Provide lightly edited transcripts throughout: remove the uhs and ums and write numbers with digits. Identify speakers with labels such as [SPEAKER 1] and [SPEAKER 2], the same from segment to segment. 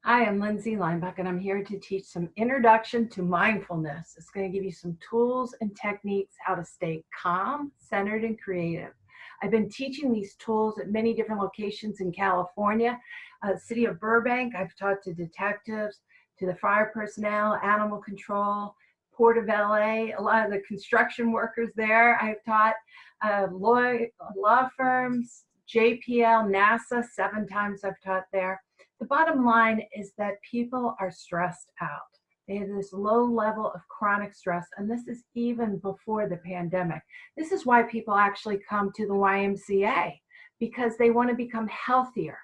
[SPEAKER 1] Hi, I'm Lindsay Linebuck, and I'm here to teach some introduction to mindfulness. It's going to give you some tools and techniques how to stay calm, centered, and creative. I've been teaching these tools at many different locations in California, city of Burbank. I've taught to detectives, to the fire personnel, animal control, Port of LA, a lot of the construction workers there. I've taught law firms, JPL, NASA, 7 times I've taught there. The bottom line is that people are stressed out. They have this low level of chronic stress, and this is even before the pandemic. This is why people actually come to the YMCA, because they want to become healthier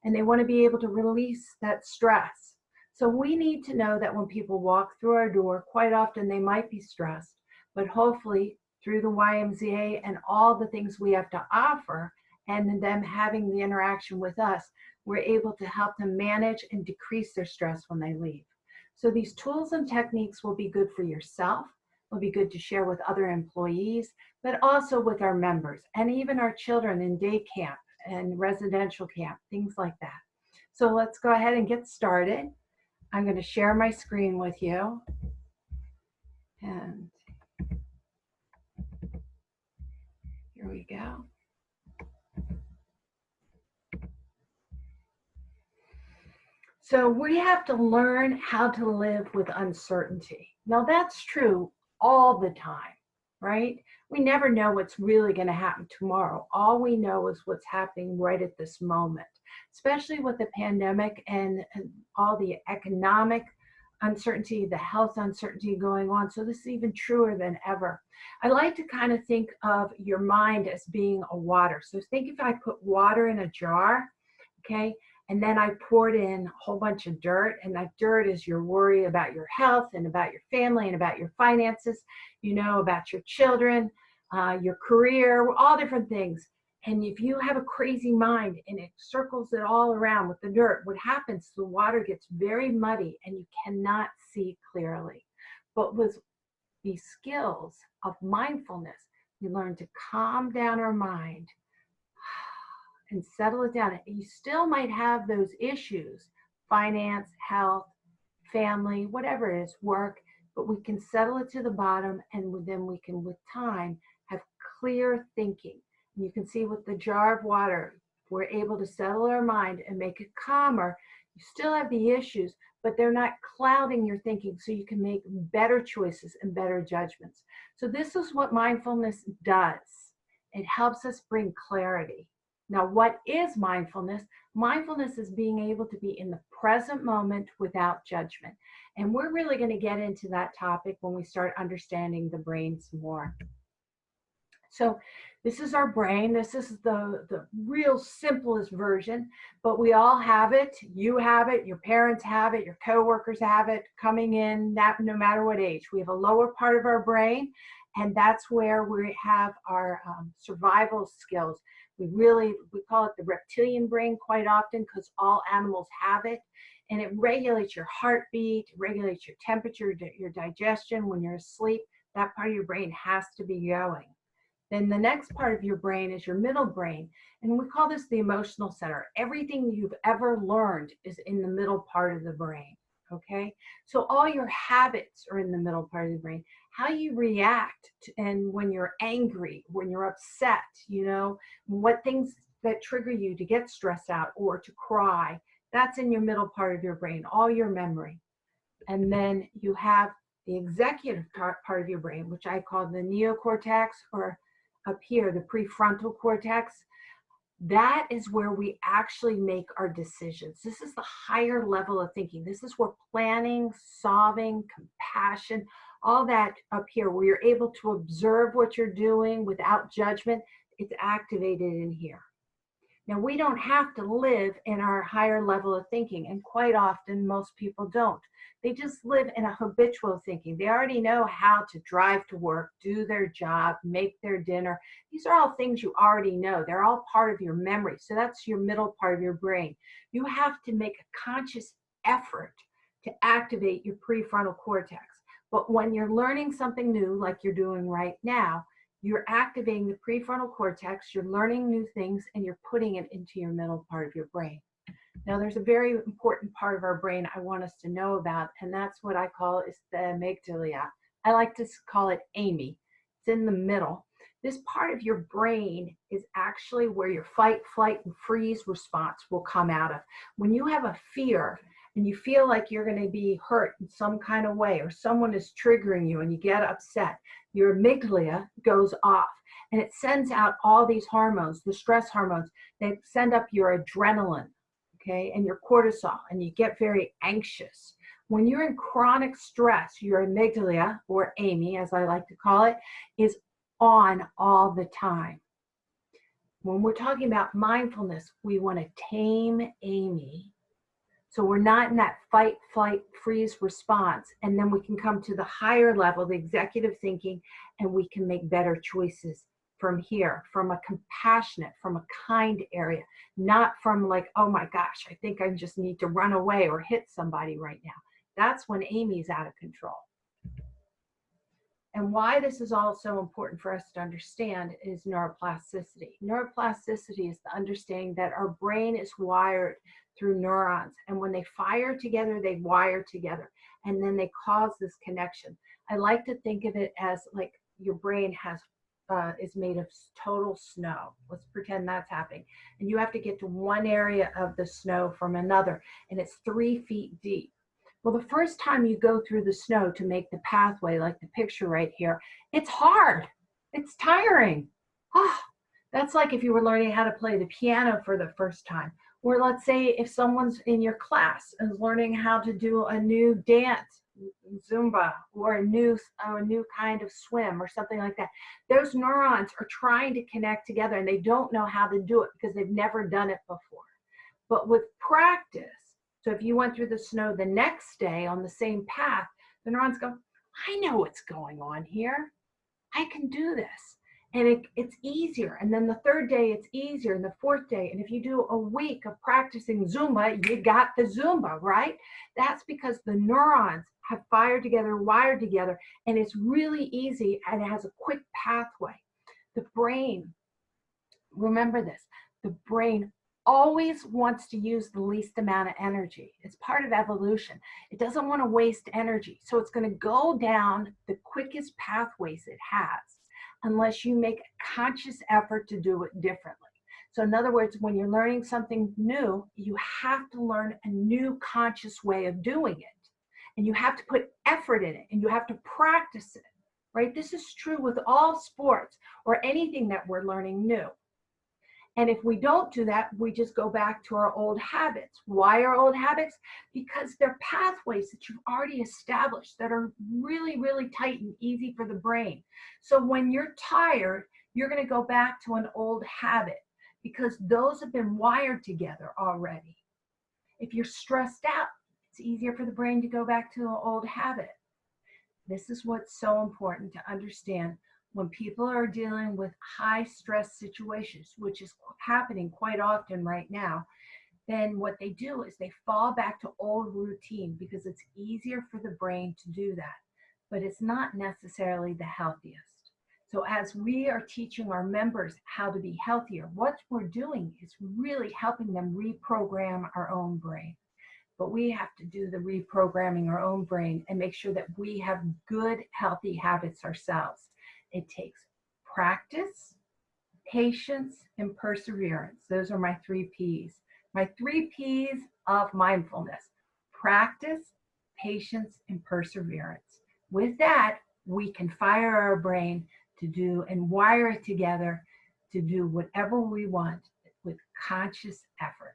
[SPEAKER 1] and they want to be able to release that stress. So we need to know that when people walk through our door, quite often they might be stressed, but hopefully through the YMCA and all the things we have to offer, and them having the interaction with us, we're able to help them manage and decrease their stress when they leave. So these tools and techniques will be good for yourself, will be good to share with other employees, but also with our members and even our children in day camp and residential camp, things like that. So let's go ahead and get started. I'm going to share my screen with you. And here we go. So we have to learn how to live with uncertainty. Now that's true all the time, right? We never know what's really going to happen tomorrow. All we know is what's happening right at this moment, especially with the pandemic and all the economic uncertainty, the health uncertainty going on. So this is even truer than ever. I like to kind of think of your mind as being a water. So think if I put water in a jar, okay? And then I poured in a whole bunch of dirt, and that dirt is your worry about your health and about your family and about your finances, you know, about your children, your career, all different things. And if you have a crazy mind and it circles it all around with the dirt, what happens, the water gets very muddy and you cannot see clearly. But with the skills of mindfulness, we learn to calm down our mind and settle it down. You still might have those issues, finance, health, family, whatever it is, work, but we can settle it to the bottom, and then we can, with time, have clear thinking. And you can see with the jar of water, if we're able to settle our mind and make it calmer, you still have the issues, but they're not clouding your thinking, so you can make better choices and better judgments. So this is what mindfulness does. It helps us bring clarity. Now, what is mindfulness? Mindfulness is being able to be in the present moment without judgment. And we're really going to get into that topic when we start understanding the brain some more. So this is our brain. This is the real simplest version, but we all have it. You have it, your parents have it, your coworkers have it, coming in, no matter what age. We have a lower part of our brain, and that's where we have our survival skills. We call it the reptilian brain quite often because all animals have it. And it regulates your heartbeat, regulates your temperature, your digestion. When you're asleep, that part of your brain has to be going. Then the next part of your brain is your middle brain. And we call this the emotional center. Everything you've ever learned is in the middle part of the brain. Okay, so all your habits are in the middle part of the brain. How you react and when you're angry, when you're upset, you know, what things that trigger you to get stressed out or to cry, that's in your middle part of your brain, all your memory. And then you have the executive part of your brain, which I call the neocortex, or up here, the prefrontal cortex. That is where we actually make our decisions. This is the higher level of thinking. This is where planning, solving, compassion, all that up here, where you're able to observe what you're doing without judgment, it's activated in here. Now, we don't have to live in our higher level of thinking, and quite often most people don't. They just live in a habitual thinking. They already know how to drive to work, do their job, make their dinner. These are all things you already know. They're all part of your memory. So that's your middle part of your brain. You have to make a conscious effort to activate your prefrontal cortex. But when you're learning something new, like you're doing right now, you're activating the prefrontal cortex, you're learning new things, and you're putting it into your middle part of your brain. Now, there's a very important part of our brain I want us to know about, and that's what I call is the amygdala. I like to call it Amy. It's in the middle. This part of your brain is actually where your fight, flight, and freeze response will come out of. When you have a fear and you feel like you're going to be hurt in some kind of way, or someone is triggering you and you get upset, your amygdala goes off and it sends out all these hormones, the stress hormones. They send up your adrenaline, okay, and your cortisol, and you get very anxious. When you're in chronic stress, your amygdala, or Amy, as I like to call it, is on all the time. When we're talking about mindfulness, we want to tame Amy, so we're not in that fight, flight, freeze response, and then we can come to the higher level, the executive thinking, and we can make better choices from here, from a compassionate, from a kind area, not from like, oh my gosh, I think I just need to run away or hit somebody right now. That's when Amy's out of control. And why this is all so important for us to understand is neuroplasticity. Neuroplasticity is the understanding that our brain is wired through neurons. And when they fire together, they wire together. And then they cause this connection. I like to think of it as like your brain is made of total snow. Let's pretend that's happening. And you have to get to one area of the snow from another. And it's 3 feet deep. Well, the first time you go through the snow to make the pathway, like the picture right here, it's hard. It's tiring. Oh, that's like if you were learning how to play the piano for the first time. Or let's say if someone's in your class and is learning how to do a new dance, Zumba, or a new kind of swim or something like that. Those neurons are trying to connect together and they don't know how to do it because they've never done it before. But with practice, so if you went through the snow the next day on the same path, the neurons go, I know what's going on here. I can do this. And it's easier. And then the third day, it's easier. And the fourth day. And if you do a week of practicing Zumba, you got the Zumba, right? That's because the neurons have fired together, wired together, and it's really easy and it has a quick pathway. The brain, remember this, the brain always wants to use the least amount of energy. It's part of evolution. It doesn't want to waste energy. So it's going to go down the quickest pathways it has unless you make a conscious effort to do it differently. So in other words, when you're learning something new, you have to learn a new conscious way of doing it. And you have to put effort in it and you have to practice it, right? This is true with all sports or anything that we're learning new. And if we don't do that, we just go back to our old habits. Why are old habits? Because they're pathways that you've already established that are really, really tight and easy for the brain. So when you're tired, you're going to go back to an old habit because those have been wired together already. If you're stressed out, it's easier for the brain to go back to an old habit. This is what's so important to understand. When people are dealing with high stress situations, which is happening quite often right now, then what they do is they fall back to old routine because it's easier for the brain to do that, but it's not necessarily the healthiest. So as we are teaching our members how to be healthier, what we're doing is really helping them reprogram our own brain. But we have to do the reprogramming our own brain and make sure that we have good, healthy habits ourselves. It takes practice, patience, and perseverance. Those are my 3 Ps. My 3 Ps of mindfulness: practice, patience, and perseverance. With that, we can fire our brain to do and wire it together to do whatever we want with conscious effort.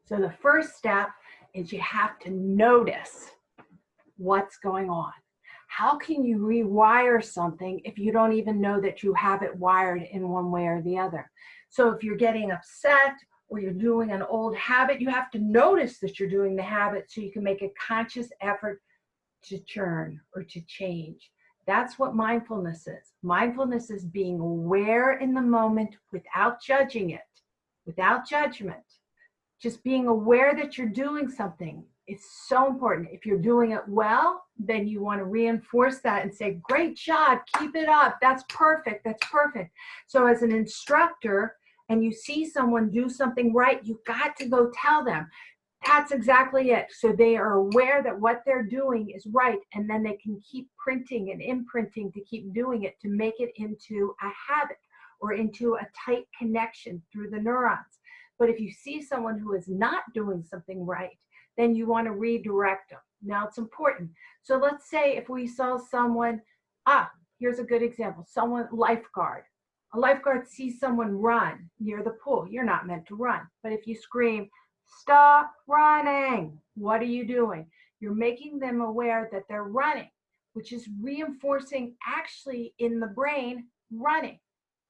[SPEAKER 1] So the first step is you have to notice what's going on. How can you rewire something if you don't even know that you have it wired in one way or the other? So if you're getting upset or you're doing an old habit, you have to notice that you're doing the habit so you can make a conscious effort to churn or to change. That's what mindfulness is. Mindfulness is being aware in the moment without judging it, without judgment. Just being aware that you're doing something is so important. If you're doing it well, then you want to reinforce that and say, great job, keep it up. That's perfect. That's perfect. So as an instructor, and you see someone do something right, you got to go tell them. That's exactly it. So they are aware that what they're doing is right, and then they can keep printing and imprinting to keep doing it, to make it into a habit or into a tight connection through the neurons. But if you see someone who is not doing something right, then you want to redirect them. Now it's important. So let's say if we saw someone, here's a good example, someone, lifeguard. A lifeguard sees someone run near the pool. You're not meant to run. But if you scream, "Stop running," what are you doing? You're making them aware that they're running, which is reinforcing actually in the brain running.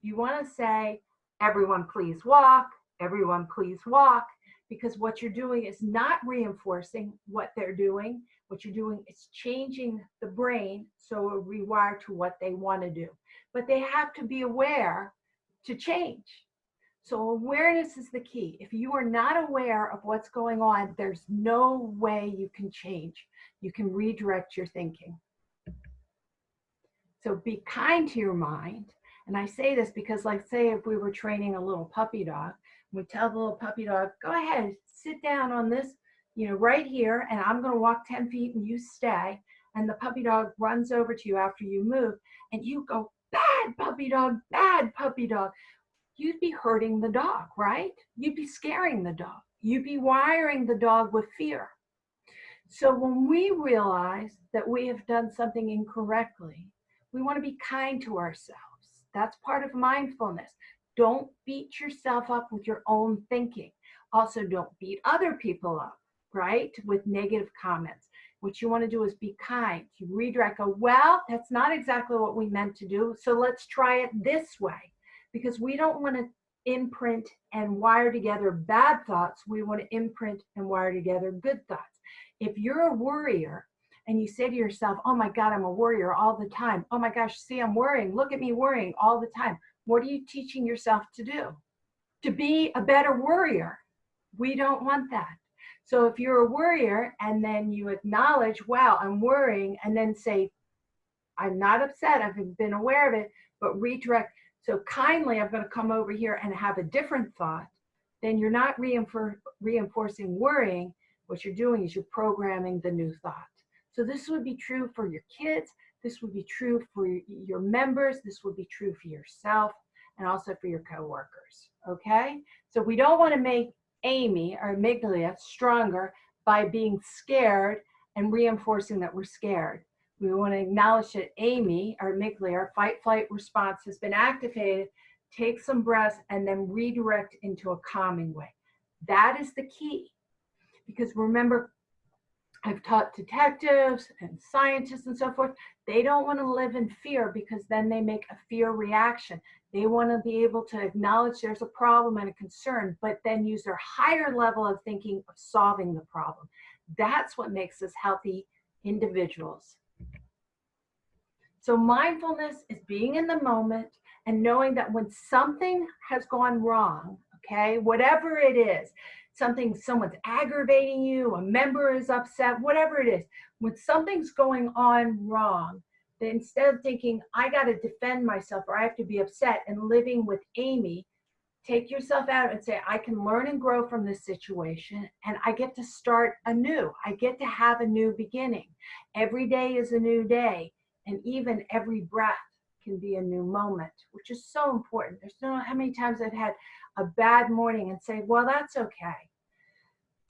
[SPEAKER 1] You want to say, "Everyone please walk, everyone please walk," because what you're doing is not reinforcing what they're doing. What you're doing is changing the brain so it'll rewire to what they want to do. But they have to be aware to change. So awareness is the key. If you are not aware of what's going on, there's no way you can change. You can redirect your thinking. So be kind to your mind. And I say this because, like, say if we were training a little puppy dog, we tell the little puppy dog, "Go ahead, sit down on this, right here, and I'm going to walk 10 feet and you stay." And the puppy dog runs over to you after you move, and you go, "Bad puppy dog, bad puppy dog." You'd be hurting the dog, right? You'd be scaring the dog. You'd be wiring the dog with fear. So when we realize that we have done something incorrectly, we want to be kind to ourselves. That's part of mindfulness. Don't beat yourself up with your own thinking. Also, don't beat other people up, right? With negative comments. What you want to do is be kind. You redirect, go, "Well, that's not exactly what we meant to do, so let's try it this way." Because we don't want to imprint and wire together bad thoughts. We want to imprint and wire together good thoughts. If you're a worrier and you say to yourself, "Oh my God, I'm a worrier all the time. Oh my gosh, see, I'm worrying. Look at me worrying all the time." What are you teaching yourself to do? To be a better worrier. We don't want that. So if you're a worrier and then you acknowledge, "Wow, I'm worrying," and then say, "I'm not upset. I've been aware of it," but redirect. So kindly, I'm going to come over here and have a different thought. Then you're not reinforcing worrying. What you're doing is you're programming the new thought. So this would be true for your kids. This would be true for your members. This would be true for yourself and also for your coworkers. Okay? So we don't want to make Amy, our amygdala, stronger by being scared and reinforcing that we're scared. We want to acknowledge that Amy, our amygdala, our fight-flight response has been activated. Take some breaths and then redirect into a calming way. That is the key. Because remember, I've taught detectives and scientists and so forth, they don't want to live in fear because then they make a fear reaction. They want to be able to acknowledge there's a problem and a concern, but then use their higher level of thinking of solving the problem. That's what makes us healthy individuals. So mindfulness is being in the moment and knowing that when something has gone wrong, okay, whatever it is, someone's aggravating you, a member is upset, whatever it is, when something's going on wrong, then instead of thinking, "I got to defend myself," or "I have to be upset," and living with Amy, take yourself out and say, "I can learn and grow from this situation, and I get to start anew. I get to have a new beginning. Every day is a new day, and even every breath can be a new moment," which is so important. There's no how many times I've had a bad morning and say, "Well, that's okay.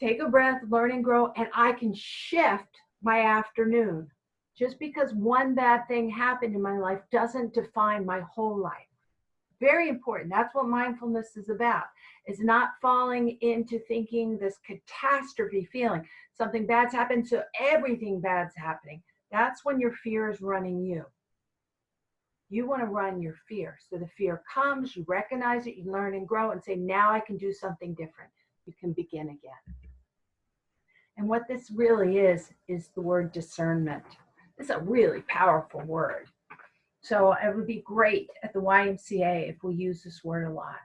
[SPEAKER 1] Take a breath, learn and grow, and I can shift my afternoon." Just because one bad thing happened in my life doesn't define my whole life. Very important. That's what mindfulness is about. It's not falling into thinking this catastrophe feeling. Something bad's happened, so everything bad's happening. That's when your fear is running you. You want to run your fear. So the fear comes, you recognize it, you learn and grow and say, "Now I can do something different." You can begin again. And what this really is the word discernment. It's a really powerful word. So it would be great at the YMCA if we use this word a lot.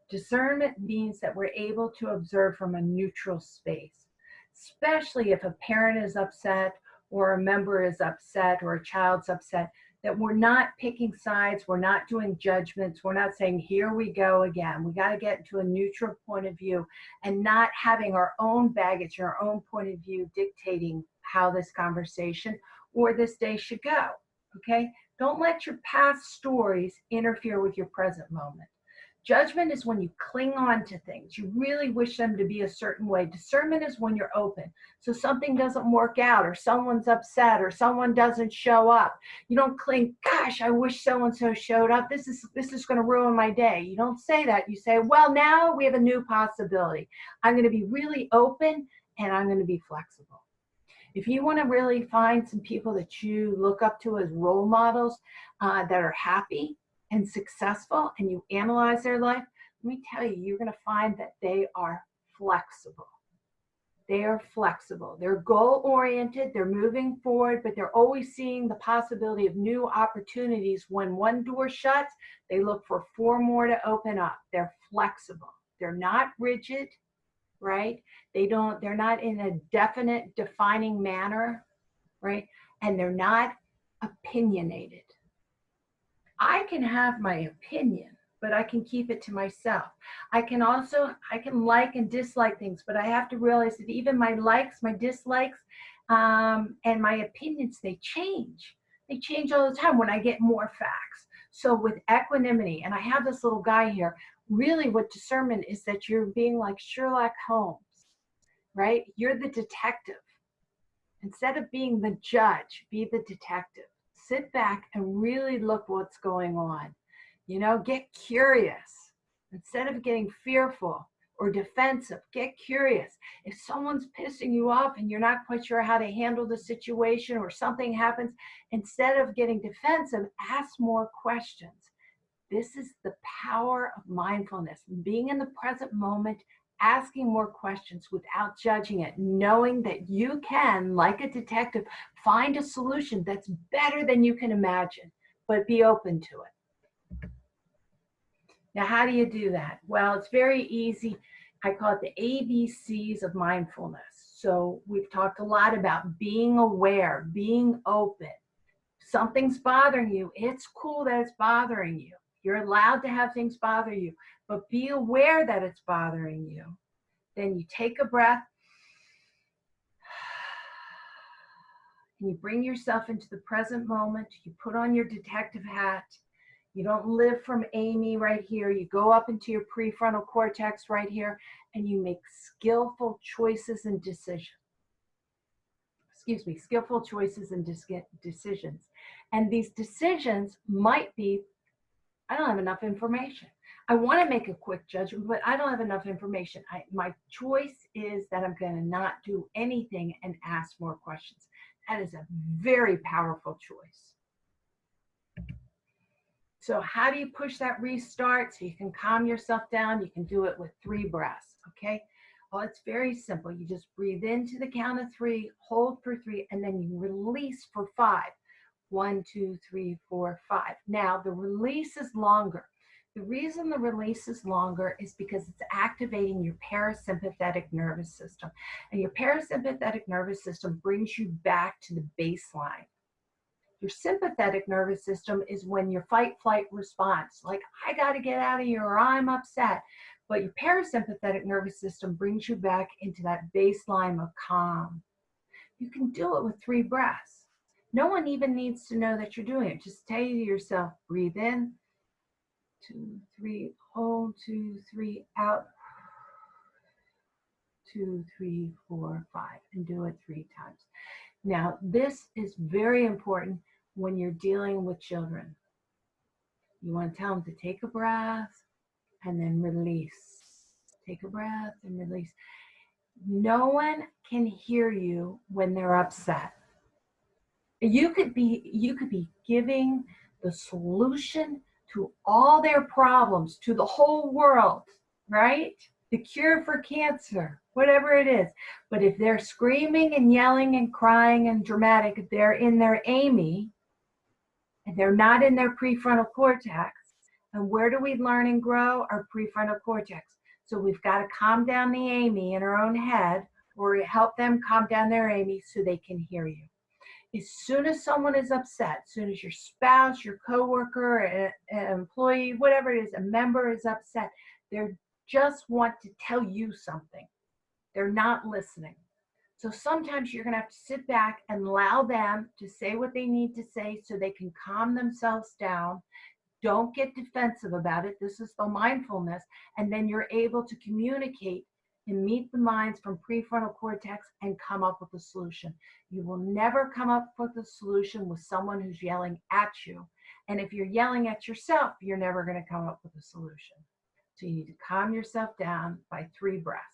[SPEAKER 1] Discernment means that we're able to observe from a neutral space, especially if a parent is upset or a member is upset or a child's upset. that we're not picking sides, we're not doing judgments, we're not saying, here we go again. We got to get to a neutral point of view and not having our own baggage, our own point of view dictating how this conversation or this day should go, okay? Don't let your past stories interfere with your present moment. Judgment is when you cling on to things. You really wish them to be a certain way. Discernment is when you're open. So something doesn't work out, or someone's upset, or someone doesn't show up. You don't cling, gosh, I wish so-and-so showed up. This is going to ruin my day. You don't say that. You say, well, now we have a new possibility. I'm going to be really open, and I'm going to be flexible. If you want to really find some people that you look up to as role models that are happy and successful, and you analyze their life, let me tell you, you're going to find that they are flexible. They are flexible. They're goal-oriented. They're moving forward, but they're always seeing the possibility of new opportunities. When one door shuts, they look for 4 more to open up. They're flexible. They're not rigid, right? They're not in a definite, defining manner, right? And they're not opinionated. I can have my opinion, but I can keep it to myself. I can like and dislike things, but I have to realize that even my likes, my dislikes, and my opinions, they change. They change all the time when I get more facts. So with equanimity, and I have this little guy here, really what discernment is that you're being like Sherlock Holmes, right? You're the detective. Instead of being the judge, be the detective. Sit back and really look what's going on. You know, get curious. Instead of getting fearful or defensive, get curious. If someone's pissing you off and you're not quite sure how to handle the situation, or something happens, instead of getting defensive, ask more questions. This is the power of mindfulness, being in the present moment, asking more questions without judging it, knowing that you can, like a detective, find a solution that's better than you can imagine, but be open to it. Now, how do you do that? Well, it's very easy. I call it the ABCs of mindfulness. So we've talked a lot about being aware, being open. Something's bothering you. It's cool that it's bothering you. You're allowed to have things bother you, but be aware that it's bothering you. Then you take a breath and you bring yourself into the present moment. You put on your detective hat. You don't live from Amy right here. You go up into your prefrontal cortex right here, and you make skillful choices and decisions. Skillful choices and decisions. And these decisions might be, I don't have enough information. I want to make a quick judgment, but I don't have enough information. My choice is that I'm going to not do anything and ask more questions. That is a very powerful choice. So how do you push that restart so you can calm yourself down? You can do it with 3 breaths, okay? Well, it's very simple. You just breathe into the count of 3, hold for 3, and then you release for 5. 1, 2, 3, 4, 5. Now, the release is longer. The reason the release is longer is because it's activating your parasympathetic nervous system. And your parasympathetic nervous system brings you back to the baseline. Your sympathetic nervous system is when your fight-flight response, like, I got to get out of here or I'm upset. But your parasympathetic nervous system brings you back into that baseline of calm. You can do it with 3 breaths. No one even needs to know that you're doing it. Just say to yourself, breathe in, 2, 3, hold, 2, 3, out, 2, 3, 4, 5, and do it 3 times. Now, this is very important when you're dealing with children. You want to tell them to take a breath and then release. Take a breath and release. No one can hear you when they're upset. You could be giving the solution to all their problems to the whole world, right? The cure for cancer, whatever it is. But if they're screaming and yelling and crying and dramatic, if they're in their Amy and they're not in their prefrontal cortex, and where do we learn and grow? Our prefrontal cortex. So we've got to calm down the Amy in her own head, or help them calm down their Amy so they can hear you. As soon as someone is upset, as soon as your spouse, your coworker, an employee, whatever it is, a member is upset, they just want to tell you something. They're not listening. So sometimes you're going to have to sit back and allow them to say what they need to say so they can calm themselves down. Don't get defensive about it. This is the mindfulness. And then you're able to communicate and meet the minds from prefrontal cortex and come up with a solution. You will never come up with a solution with someone who's yelling at you. And if you're yelling at yourself, you're never going to come up with a solution. So you need to calm yourself down by 3 breaths.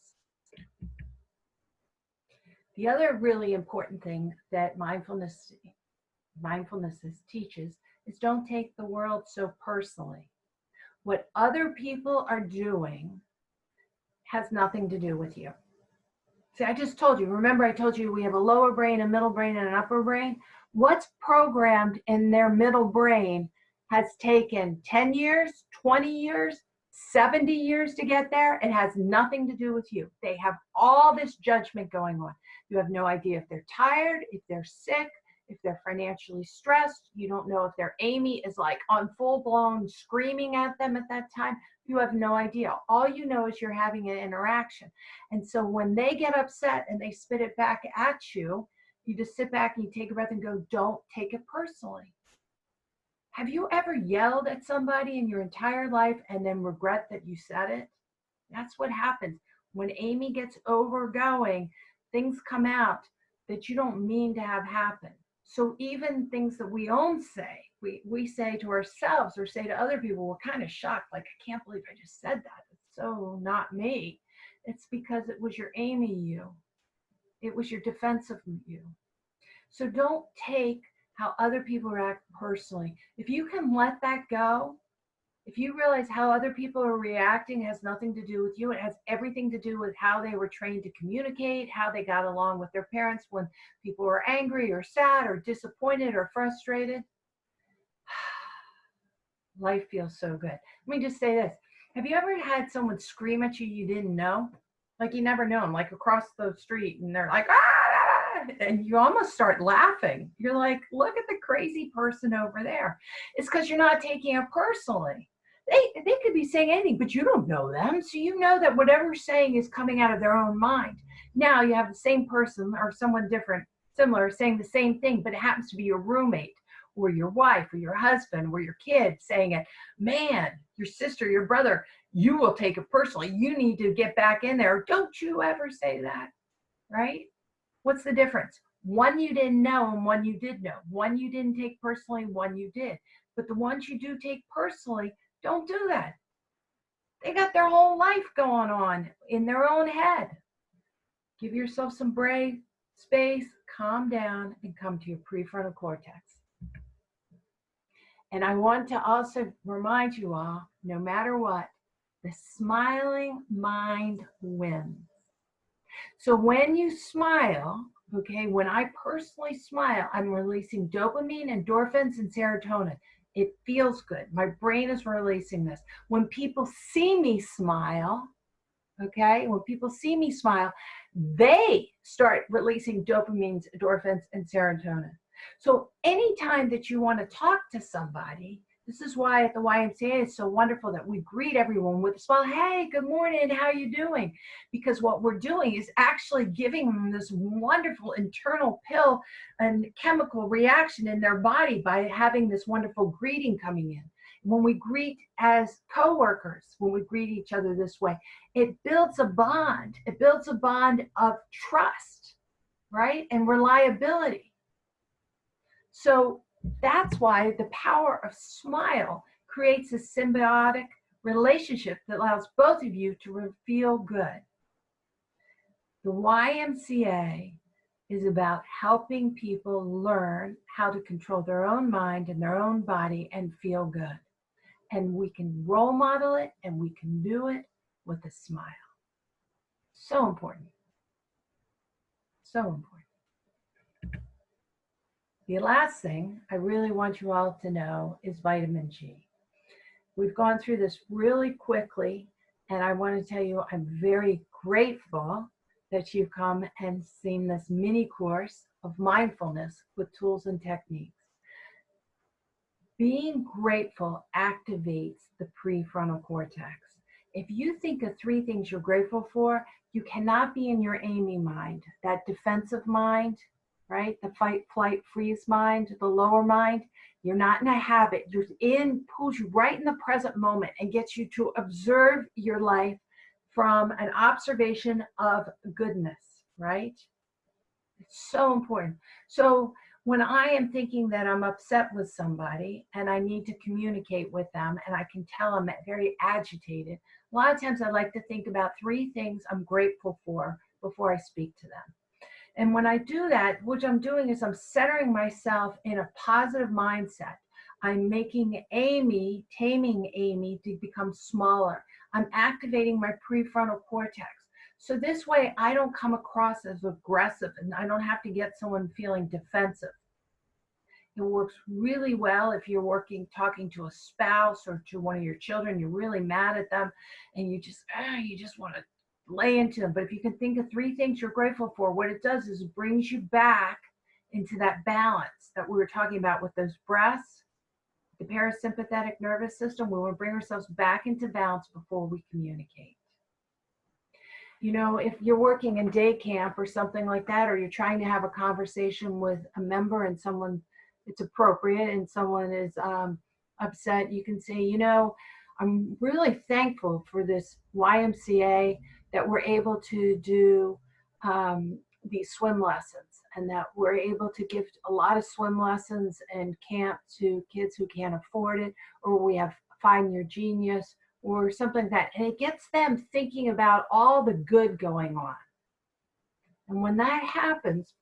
[SPEAKER 1] The other really important thing that mindfulness teaches is don't take the world so personally. What other people are doing has nothing to do with you. See, I just told you, remember I told you we have a lower brain, a middle brain, and an upper brain? What's programmed in their middle brain has taken 10 years, 20 years, 70 years to get there. It has nothing to do with you. They have all this judgment going on. You have no idea if they're tired, if they're sick, if they're financially stressed. You don't know if their Amy is like on full blown screaming at them at that time. You have no idea. All you know is you're having an interaction. And so when they get upset and they spit it back at you, you just sit back and you take a breath and go, don't take it personally. Have you ever yelled at somebody in your entire life and then regret that you said it? That's what happens. When Amy gets overgoing, things come out that you don't mean to have happen. So even things that we own say, we say to ourselves or say to other people, we're kind of shocked, like, I can't believe I just said that. It's so not me. It's because it was your Amy you. It was your defensive you. So don't take how other people react personally. If you can let that go, if you realize how other people are reacting has nothing to do with you, it has everything to do with how they were trained to communicate, how they got along with their parents when people were angry or sad or disappointed or frustrated. Life feels so good. Let me just say this. Have you ever had someone scream at you didn't know? Like you never know them, like across the street, and they're like, ah! And you almost start laughing. You're like, look at the crazy person over there. It's because you're not taking it personally. They could be saying anything, but you don't know them. So you know that whatever they're saying is coming out of their own mind. Now you have the same person or someone different, similar, saying the same thing, but it happens to be your roommate or your wife or your husband or your kid saying it. Man, your sister, your brother, you will take it personally. You need to get back in there. Don't you ever say that, right? What's the difference? One you didn't know and one you did know. One you didn't take personally, one you did. But the ones you do take personally, don't do that. They got their whole life going on in their own head. Give yourself some brave space, calm down, and come to your prefrontal cortex. And I want to also remind you all, no matter what, the smiling mind wins. So when you smile, okay, when I personally smile, I'm releasing dopamine, endorphins, and serotonin. It feels good. My brain is releasing this. When people see me smile, okay, when people see me smile, they start releasing dopamines, endorphins, and serotonin. So anytime that you want to talk to somebody, this is why at the YMCA it's so wonderful that we greet everyone with a smile. Hey, good morning, how are you doing? Because what we're doing is actually giving them this wonderful internal pill and chemical reaction in their body by having this wonderful greeting coming in. When we greet as coworkers, when we greet each other this way, it builds a bond. It builds a bond of trust, right? And reliability. So that's why the power of smile creates a symbiotic relationship that allows both of you to feel good. The YMCA is about helping people learn how to control their own mind and their own body and feel good. And we can role model it and we can do it with a smile. So important. So important. The last thing I really want you all to know is vitamin G. We've gone through this really quickly, and I want to tell you I'm very grateful that you've come and seen this mini course of mindfulness with tools and techniques. Being grateful activates the prefrontal cortex. If you think of 3 things you're grateful for, you cannot be in your Amy mind, that defensive mind, right? The fight, flight, freeze mind, the lower mind. You're not in a habit. You're pulls you right in the present moment and gets you to observe your life from an observation of goodness, right? It's so important. So when I am thinking that I'm upset with somebody and I need to communicate with them and I can tell I'm very agitated, a lot of times I like to think about 3 things I'm grateful for before I speak to them. And when I do that, what I'm doing is I'm centering myself in a positive mindset. I'm making Amy, taming Amy to become smaller. I'm activating my prefrontal cortex. So this way I don't come across as aggressive and I don't have to get someone feeling defensive. It works really well if you're talking to a spouse or to one of your children, you're really mad at them and you just want to lay into them. But if you can think of 3 things you're grateful for, what it does is it brings you back into that balance that we were talking about with those breaths, the parasympathetic nervous system. We want to bring ourselves back into balance before we communicate. You know, if you're working in day camp or something like that, or you're trying to have a conversation with a member and someone, it's appropriate, and someone is upset, you can say, you know, I'm really thankful for this YMCA that we're able to do these swim lessons, and that we're able to give a lot of swim lessons and camp to kids who can't afford it, or we have Find Your Genius or something like that. And it gets them thinking about all the good going on. And when that happens,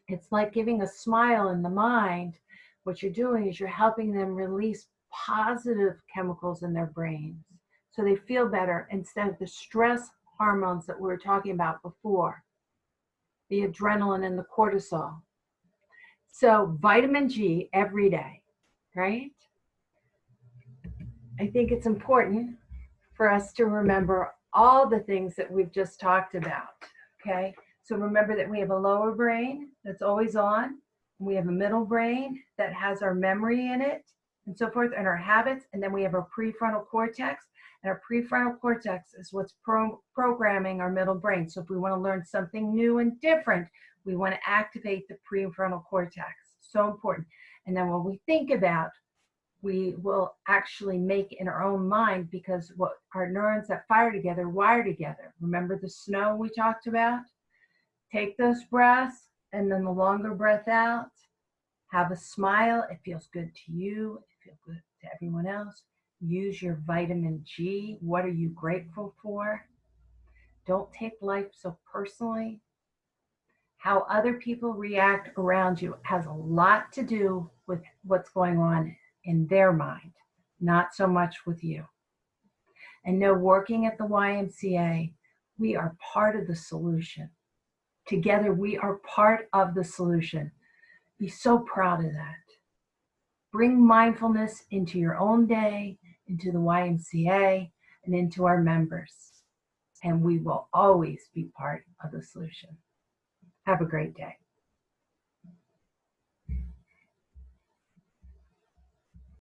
[SPEAKER 1] it's like giving a smile in the mind. What you're doing is you're helping them release positive chemicals in their brains so they feel better instead of the stress hormones that we were talking about before, the adrenaline and the cortisol. So vitamin G every day, right? I think it's important for us to remember all the things that we've just talked about, okay? So remember that we have a lower brain that's always on. We have a middle brain that has our memory in it and so forth, and our habits. And then we have our prefrontal cortex. And our prefrontal cortex is what's programming our middle brain. So if we want to learn something new and different, we want to activate the prefrontal cortex. So important. And then when we think about, we will actually make in our own mind, because what our neurons that fire together wire together. Remember the snow we talked about? Take those breaths, and then the longer breath out. Have a smile. It feels good to you. It feels good to everyone else. Use your vitamin G. What are you grateful for? Don't take life so personally. How other people react around you has a lot to do with what's going on in their mind, not so much with you. And know, working at the YMCA, we are part of the solution. Together, we are part of the solution. Be so proud of that. Bring mindfulness into your own day, into the YMCA, and into our members. And we will always be part of the solution. Have a great day.